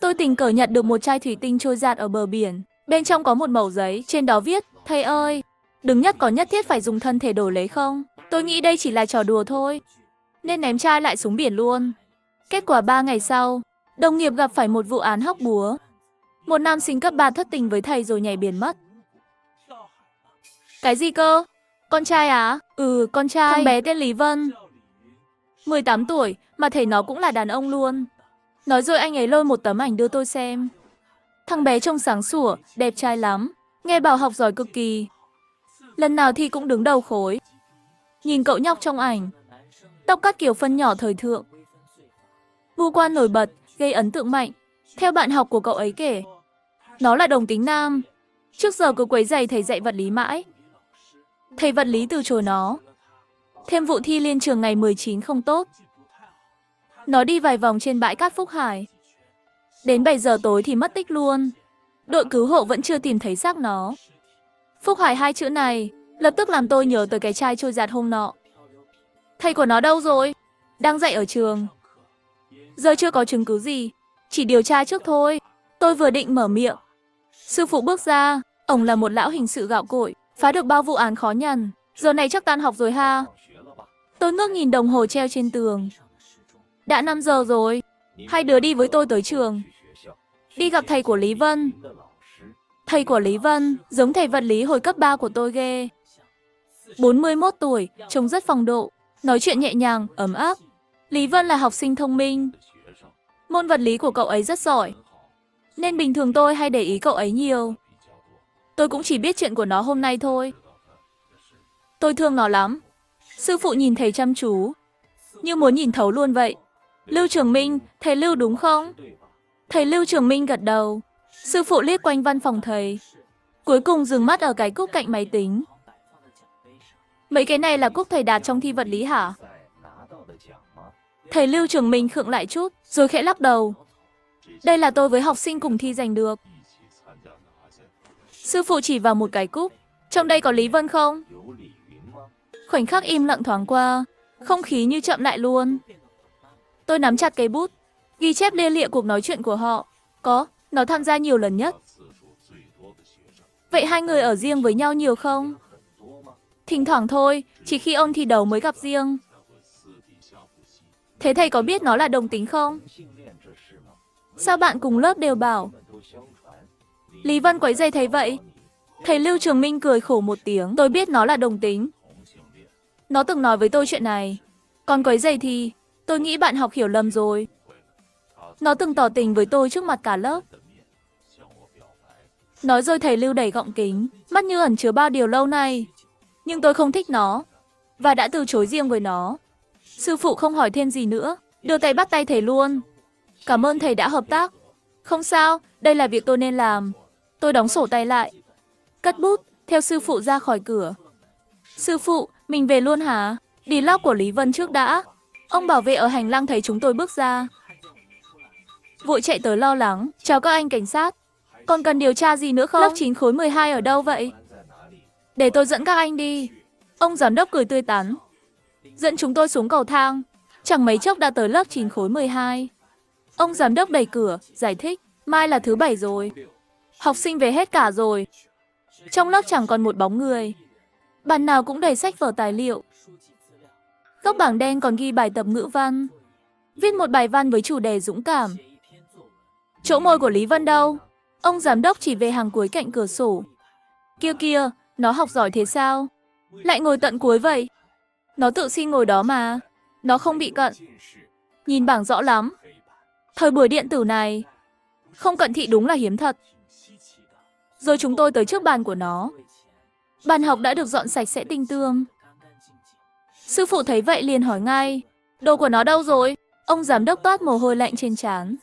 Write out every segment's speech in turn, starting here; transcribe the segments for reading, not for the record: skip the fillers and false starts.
Tôi tình cờ nhặt được một chai thủy tinh trôi dạt ở bờ biển. Bên trong có một mẩu giấy, trên đó viết: thầy ơi, đừng nhắc có nhất thiết phải dùng thân thể đổi lấy không? Tôi nghĩ đây chỉ là trò đùa thôi, nên ném chai lại xuống biển luôn. Kết quả 3 ngày sau, đồng nghiệp gặp phải một vụ án hóc búa. Một nam sinh cấp 3 thất tình với thầy rồi nhảy biển mất. Cái gì cơ? Con trai á? Ừ, con trai. Thằng bé tên Lý Vân, 18 tuổi, mà thầy nó cũng là đàn ông luôn. Nói rồi anh ấy lôi một tấm ảnh đưa tôi xem. Thằng bé trông sáng sủa, đẹp trai lắm. Nghe bảo học giỏi cực kỳ. Lần nào thi cũng đứng đầu khối. Nhìn cậu nhóc trong ảnh, tóc cắt kiểu phân nhỏ thời thượng. Ngũ quan nổi bật, gây ấn tượng mạnh. Theo bạn học của cậu ấy kể, nó là đồng tính nam. Trước giờ cứ quấy rầy thầy dạy vật lý mãi. Thầy vật lý từ chối nó. Thêm vụ thi liên trường ngày 19 không tốt. Nó đi vài vòng trên bãi cát Phúc Hải. Đến 7 giờ tối thì mất tích luôn. Đội cứu hộ vẫn chưa tìm thấy xác nó. Phúc Hải hai chữ này lập tức làm tôi nhớ tới cái chai trôi dạt hôm nọ. Thầy của nó đâu rồi? Đang dạy ở trường. Giờ chưa có chứng cứ gì, chỉ điều tra trước thôi. Tôi vừa định mở miệng, sư phụ bước ra. Ông là một lão hình sự gạo cội, phá được bao vụ án khó nhằn. Giờ này chắc tan học rồi ha. Tôi ngước nhìn đồng hồ treo trên tường. Đã 5 giờ rồi. Hai đứa đi với tôi tới trường. Đi gặp thầy của Lý Vân. Thầy của Lý Vân giống thầy vật lý hồi cấp 3 của tôi ghê. 41 tuổi, trông rất phong độ, nói chuyện nhẹ nhàng, ấm áp. Lý Vân là học sinh thông minh. Môn vật lý của cậu ấy rất giỏi, nên bình thường tôi hay để ý cậu ấy nhiều. Tôi cũng chỉ biết chuyện của nó hôm nay thôi. Tôi thương nó lắm. Sư phụ nhìn thầy chăm chú, như muốn nhìn thấu luôn vậy. Lưu Trường Minh, thầy Lưu đúng không? Thầy Lưu Trường Minh gật đầu. Sư phụ liếc quanh văn phòng thầy, cuối cùng dừng mắt ở cái cúp cạnh máy tính. Mấy cái này là cúp thầy đạt trong thi vật lý hả? Thầy Lưu Trường Minh khựng lại chút, rồi khẽ lắc đầu. Đây là tôi với học sinh cùng thi giành được. Sư phụ chỉ vào một cái cúp. Trong đây có Lý Vân không? Khoảnh khắc im lặng thoáng qua, không khí như chậm lại luôn. Tôi nắm chặt cây bút, ghi chép lia lịa cuộc nói chuyện của họ. Có, nó tham gia nhiều lần nhất. Vậy hai người ở riêng với nhau nhiều không? Thỉnh thoảng thôi, chỉ khi ông thi đấu mới gặp riêng. Thế thầy có biết nó là đồng tính không? Sao bạn cùng lớp đều bảo Lý Vân quấy rầy thầy vậy? Thầy Lưu Trường Minh cười khổ một tiếng. Tôi biết nó là đồng tính. Nó từng nói với tôi chuyện này. Còn quấy rầy thì tôi nghĩ bạn học hiểu lầm rồi. Nó từng tỏ tình với tôi trước mặt cả lớp. Nói rồi thầy Lưu đẩy gọng kính, mắt như ẩn chứa bao điều lâu nay. Nhưng tôi không thích nó, và đã từ chối riêng với nó. Sư phụ không hỏi thêm gì nữa, đưa tay bắt tay thầy luôn. Cảm ơn thầy đã hợp tác. Không sao, đây là việc tôi nên làm. Tôi đóng sổ tay lại, cất bút, theo sư phụ ra khỏi cửa. Sư phụ, mình về luôn hả? Đi log của Lý Vân trước đã. Ông bảo vệ ở hành lang thấy chúng tôi bước ra, vội chạy tới lo lắng. Chào các anh cảnh sát. Còn cần điều tra gì nữa không? Lớp 9 khối 12 ở đâu vậy? Để tôi dẫn các anh đi. Ông giám đốc cười tươi tắn, dẫn chúng tôi xuống cầu thang. Chẳng mấy chốc đã tới lớp 9 khối 12. Ông giám đốc đẩy cửa, giải thích. Mai là thứ 7 rồi. Học sinh về hết cả rồi. Trong lớp chẳng còn một bóng người. Bàn nào cũng đầy sách vở tài liệu. Góc bảng đen còn ghi bài tập ngữ văn. Viết một bài văn với chủ đề dũng cảm. Chỗ ngồi của Lý Vân đâu? Ông giám đốc chỉ về hàng cuối cạnh cửa sổ. Kia kia, nó học giỏi thế sao? Lại ngồi tận cuối vậy? Nó tự xin ngồi đó mà. Nó không bị cận. Nhìn bảng rõ lắm. Thời buổi điện tử này, không cận thị đúng là hiếm thật. Rồi chúng tôi tới trước bàn của nó. Bàn học đã được dọn sạch sẽ tinh tươm. Sư phụ thấy vậy liền hỏi ngay. Đồ của nó đâu rồi? Ông giám đốc toát mồ hôi lạnh trên trán.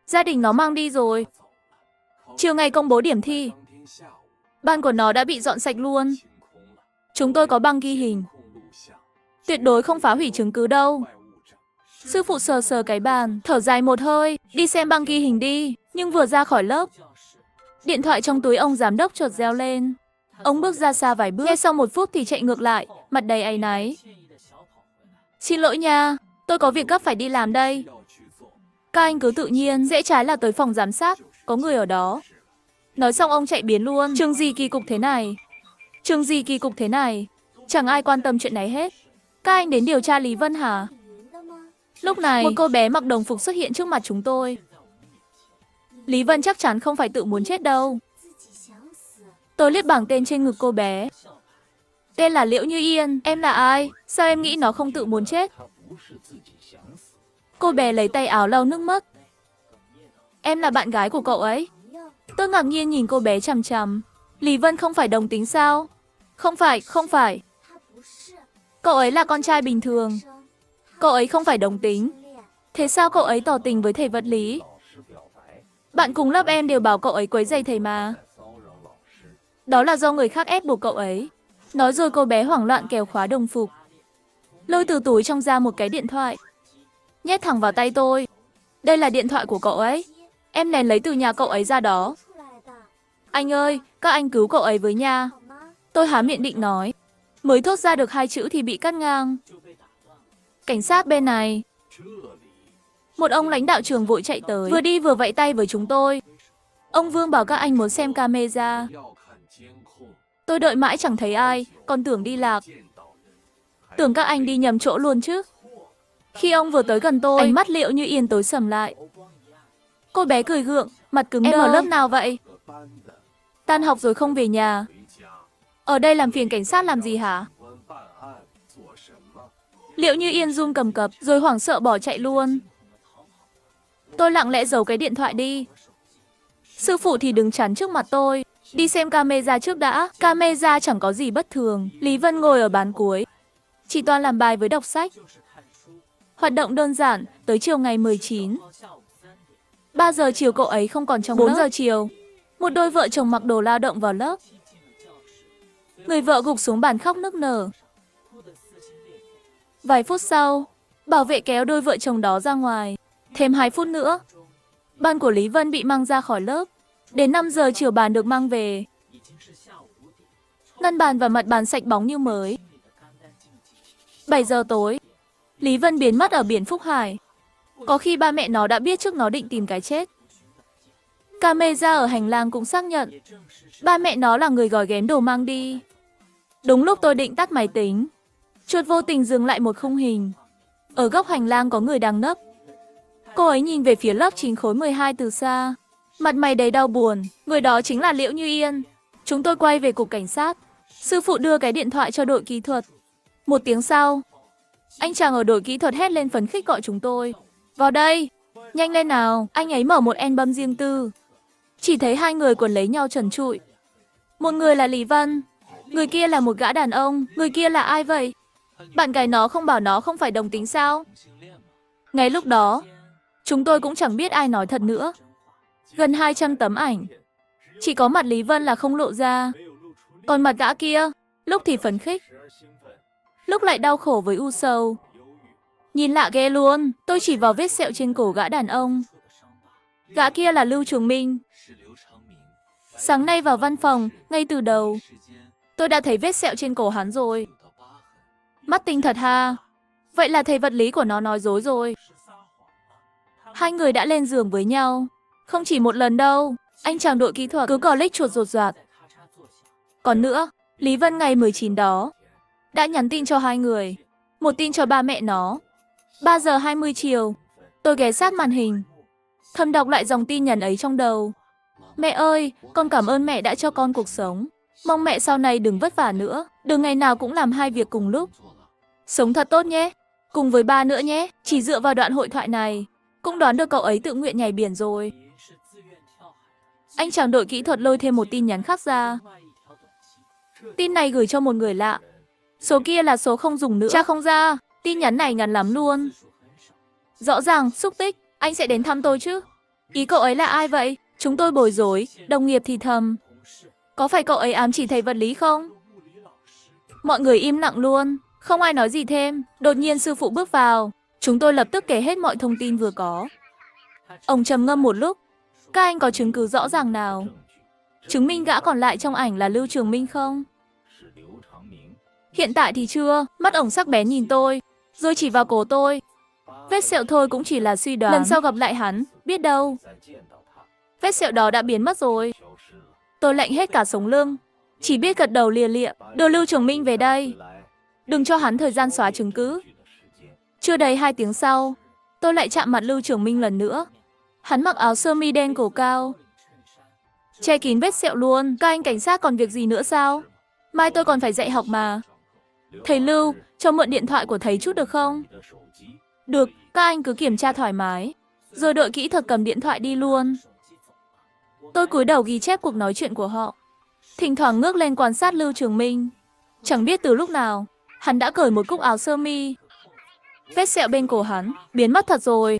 Gia đình nó mang đi rồi. Chiều ngày công bố điểm thi, bàn của nó đã bị dọn sạch luôn. Chúng tôi có băng ghi hình. Tuyệt đối không phá hủy chứng cứ đâu. Sư phụ sờ sờ cái bàn, thở dài một hơi. Đi xem băng ghi hình đi. Nhưng vừa ra khỏi lớp, điện thoại trong túi ông giám đốc chợt reo lên. Ông bước ra xa vài bước, nghe sau 1 phút thì chạy ngược lại, mặt đầy áy náy. Xin lỗi nha, tôi có việc gấp phải đi làm đây. Các anh cứ tự nhiên, rẽ trái là tới phòng giám sát, có người ở đó. Nói xong ông chạy biến luôn. Trường gì kỳ cục thế này? Trường gì kỳ cục thế này? Chẳng ai quan tâm chuyện này hết. Các anh đến điều tra Lý Vân hả? Lúc này, một cô bé mặc đồng phục xuất hiện trước mặt chúng tôi. Lý Vân chắc chắn không phải tự muốn chết đâu. Tôi liếc bảng tên trên ngực cô bé. Tên là Liễu Như Yên. Em là ai? Sao em nghĩ nó không tự muốn chết? Cô bé lấy tay áo lau nước mắt. Em là bạn gái của cậu ấy. Tôi ngạc nhiên nhìn cô bé chằm chằm. Lý Vân không phải đồng tính sao? Không phải. Cậu ấy là con trai bình thường. Cậu ấy không phải đồng tính. Thế sao cậu ấy tỏ tình với thầy vật lý? Bạn cùng lớp em đều bảo cậu ấy quấy rầy thầy mà. Đó là do người khác ép buộc cậu ấy. Nói rồi cô bé hoảng loạn kéo khóa đồng phục. Lôi từ túi trong ra một cái điện thoại. Nhét thẳng vào tay tôi. Đây là điện thoại của cậu ấy. Em lén lấy từ nhà cậu ấy ra đó. Anh ơi, các anh cứu cậu ấy với nha. Tôi há miệng định nói. Mới thốt ra được 2 chữ thì bị cắt ngang. Cảnh sát bên này. Một ông lãnh đạo trường vội chạy tới, vừa đi vừa vẫy tay với chúng tôi. Ông Vương bảo các anh muốn xem camera. Tôi đợi mãi chẳng thấy ai, còn tưởng đi lạc. Tưởng các anh đi nhầm chỗ luôn chứ. Khi ông vừa tới gần tôi, ánh mắt Liễu Như Yên tối sầm lại. Cô bé cười gượng, mặt cứng đờ. Em ở lớp nào vậy? Tan học rồi không về nhà. Ở đây làm phiền cảnh sát làm gì hả? Liễu Như Yên run cầm cập, rồi hoảng sợ bỏ chạy luôn. Tôi lặng lẽ giấu cái điện thoại đi. Sư phụ thì đứng chắn trước mặt tôi. Đi xem camera trước đã. Camera chẳng có gì bất thường. Lý Vân ngồi ở bàn cuối. Chỉ toàn làm bài với đọc sách. Hoạt động đơn giản, tới chiều ngày 19. 3 giờ chiều cậu ấy không còn trong lớp. 4 giờ chiều, một đôi vợ chồng mặc đồ lao động vào lớp. Người vợ gục xuống bàn khóc nức nở. Vài phút sau, bảo vệ kéo đôi vợ chồng đó ra ngoài. Thêm 2 phút nữa, bàn của Lý Vân bị mang ra khỏi lớp. Đến 5 giờ chiều bàn được mang về. Ngăn bàn và mặt bàn sạch bóng như mới. 7 giờ tối, Lý Vân biến mất ở biển Phúc Hải. Có khi ba mẹ nó đã biết trước nó định tìm cái chết. Camera ở hành lang cũng xác nhận. Ba mẹ nó là người gói ghém đồ mang đi. Đúng lúc tôi định tắt máy tính, chuột vô tình dừng lại một khung hình. Ở góc hành lang có người đang nấp. Cô ấy nhìn về phía lớp 9 khối 12 từ xa. Mặt mày đầy đau buồn. Người đó chính là Liễu Như Yên. Chúng tôi quay về cục cảnh sát. Sư phụ đưa cái điện thoại cho đội kỹ thuật. 1 tiếng sau, anh chàng ở đội kỹ thuật hét lên phấn khích gọi chúng tôi. Vào đây, nhanh lên nào. Anh ấy mở một album riêng tư. Chỉ thấy 2 người quần lấy nhau trần trụi. Một người là Lý Vân, người kia là một gã đàn ông. Người kia là ai vậy? Bạn gái nó không bảo nó không phải đồng tính sao? Ngay lúc đó, chúng tôi cũng chẳng biết ai nói thật nữa. Gần 200 tấm ảnh, chỉ có mặt Lý Vân là không lộ ra. Còn mặt gã kia, lúc thì phấn khích, lúc lại đau khổ với u sầu. Nhìn lạ ghê luôn. Tôi chỉ vào vết sẹo trên cổ gã đàn ông. Gã kia là Lưu Trường Minh. Sáng nay vào văn phòng, ngay từ đầu, tôi đã thấy vết sẹo trên cổ hắn rồi. Mắt tinh thật ha. Vậy là thầy vật lý của nó nói dối rồi. 2 người đã lên giường với nhau. Không chỉ một lần đâu. Anh chàng đội kỹ thuật cứ click chuột rột rạt. Còn nữa, Lý Vân ngày 19 đó đã nhắn tin cho 2 người. Một tin cho ba mẹ nó. 3 giờ 20 chiều, tôi ghé sát màn hình, thầm đọc lại dòng tin nhắn ấy trong đầu. Mẹ ơi, con cảm ơn mẹ đã cho con cuộc sống. Mong mẹ sau này đừng vất vả nữa, đừng ngày nào cũng làm 2 việc cùng lúc. Sống thật tốt nhé, cùng với ba nữa nhé. Chỉ dựa vào đoạn hội thoại này, cũng đoán được cậu ấy tự nguyện nhảy biển rồi. Anh chàng đội kỹ thuật lôi thêm một tin nhắn khác ra. Tin này gửi cho một người lạ. Số kia là số không dùng nữa. Tra không ra, tin nhắn này ngắn lắm luôn. Rõ ràng, xúc tích, anh sẽ đến thăm tôi chứ. Ý cậu ấy là ai vậy? Chúng tôi bối rối, đồng nghiệp thì thầm. Có phải cậu ấy ám chỉ thầy vật lý không? Mọi người im lặng luôn, không ai nói gì thêm. Đột nhiên sư phụ bước vào. Chúng tôi lập tức kể hết mọi thông tin vừa có. Ông trầm ngâm một lúc. Các anh có chứng cứ rõ ràng nào chứng minh gã còn lại trong ảnh là Lưu Trường Minh không? Hiện tại thì chưa. Mắt ổng sắc bén nhìn tôi, rồi chỉ vào cổ tôi. Vết sẹo thôi cũng chỉ là suy đoán. Lần sau gặp lại hắn, biết đâu. Vết sẹo đó đã biến mất rồi. Tôi lạnh hết cả sống lưng. Chỉ biết gật đầu lia lịa. Đưa Lưu Trường Minh về đây. Đừng cho hắn thời gian xóa chứng cứ. Chưa đầy 2 tiếng sau, tôi lại chạm mặt Lưu Trường Minh lần nữa. Hắn mặc áo sơ mi đen cổ cao, che kín vết sẹo luôn. Các anh cảnh sát còn việc gì nữa sao? Mai tôi còn phải dạy học mà. Thầy Lưu, cho mượn điện thoại của thầy chút được không? Được, các anh cứ kiểm tra thoải mái. Rồi đội kỹ thuật cầm điện thoại đi luôn. Tôi cúi đầu ghi chép cuộc nói chuyện của họ. Thỉnh thoảng ngước lên quan sát Lưu Trường Minh. Chẳng biết từ lúc nào, hắn đã cởi một cúc áo sơ mi. Vết sẹo bên cổ hắn biến mất thật rồi.